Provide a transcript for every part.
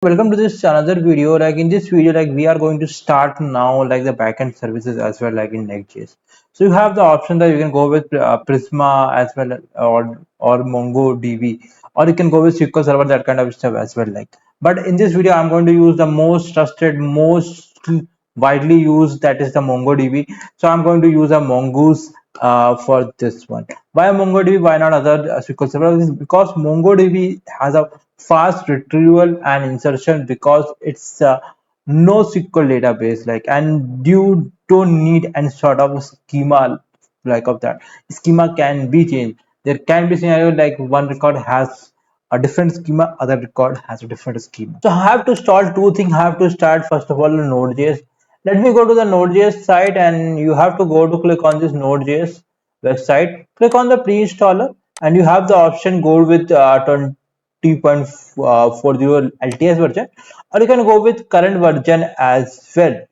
Welcome to this another video. Like in this video, like we are going to start now like the backend services as well, like in Node.js. So you have the option that you can go with Prisma as well, or MongoDB, or you can go with SQL Server, that kind of stuff as well. Like, but in this video, I'm going to use the most trusted, most widely used, that is the MongoDB. So I'm going to use a Mongoose for this one. Why MongoDB? Why not other SQL Server? Because MongoDB has a fast retrieval and insertion, because it's a NoSQL database, like, and you don't need any sort of schema like of that. Schema can be changed. There can be scenario like one record has a different schema, other record has a different schema. So I have to install two things. I have to start first of all Node.js. Let me go to the Node.js site, and you have to go to click on this Node.js website. Click on the pre-installer, and you have the option go with 20.40 LTS version, or you can go with current version as well.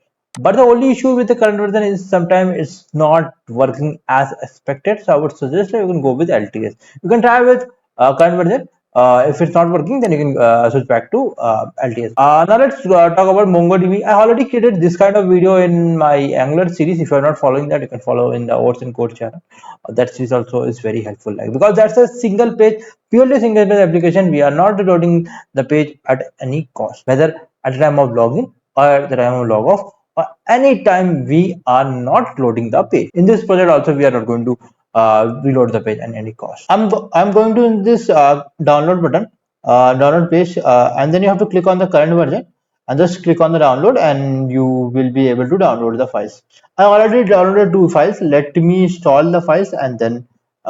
But the only issue with the current version is sometimes it's not working as expected. So I would suggest that you can go with LTS. You can try with current version. If it's not working, then you can switch back to LTS. Now let's talk about MongoDB. I already created this kind of video in my Angular series. If you're not following that, you can follow in the Auth and Code channel. That series also is very helpful, like, because that's a single page, purely single page application. We are not reloading the page at any cost, whether at the time of login or at the time of log off, or anytime we are not loading the page. In this project also, we are not going to reload the page at any cost. I'm going to in this download button, download page, and then you have to click on the current version and just click on the download, and you will be able to download the files. I already downloaded two files. Let me install the files and then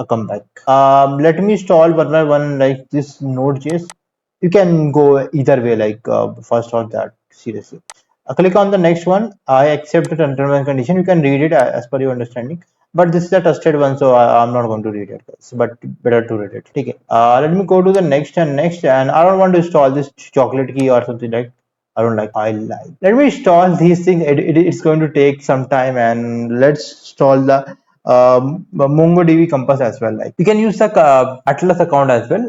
come back. Let me install one by one, like this Node.js. You can go either way, like first or that, seriously. Click on the next one. I accept the terms and condition. You can read it as per your understanding, but this is a trusted one, so I'm not going to read it, guys, but better to read it. Okay. Let me go to the next and next, and I don't want to install this chocolate key or something like. I don't like. I like. Let me install these things. It's going to take some time, and let's install the MongoDB Compass as well. Like, you can use the Atlas account as well.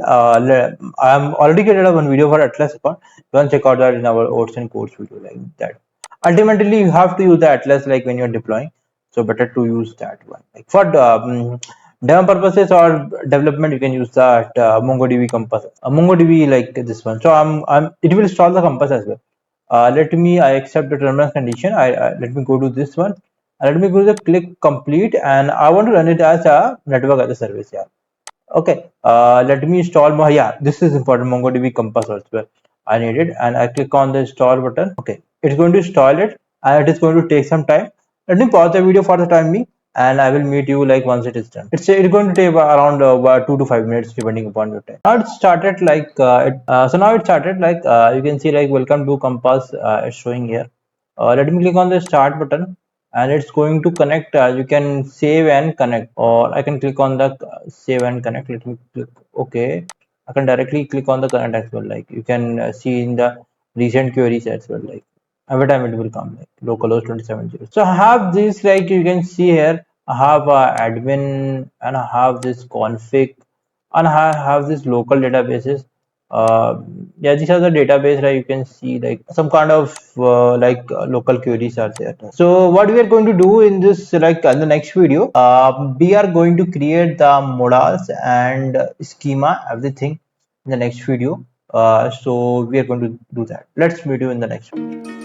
I'm already created a one video for Atlas account. Go and check out that in our Oats and Codes video, like that. Ultimately, you have to use the Atlas like when you're deploying. So better to use that one. Like for demo purposes or development, you can use that MongoDB Compass. MongoDB like this one. So it will install the Compass as well. Let me, I accept the terms and condition. Let me go to this one. Let me go to the click complete, and I want to run it as a network as a service. Yeah. Okay. Let me install my, yeah, this is important, MongoDB Compass as well. I need it, and I click on the install button. Okay, it's going to install it, and it is going to take some time. Let me pause the video for the time being, and I will meet you like once it is done. It's going to take around 2 to 5 minutes depending upon your time. Now it started like so now it started like you can see like welcome to Compass. It's showing here. Let me click on the start button, and it's going to connect. You can save and connect, or I can click on the save and connect. Let me click OK. I can directly click on the current as well. Like, you can see in the recent queries as well. Like, every time it will come like localhost 2070. So I have this, like you can see here. I have admin, and I have this config, and I have this local databases. Yeah, these are the database, right? You can see like some kind of local queries are there. So what we are going to do in this, like in the next video, we are going to create the modals and schema, everything in the next video. So we are going to do that. Let's meet you in the next video.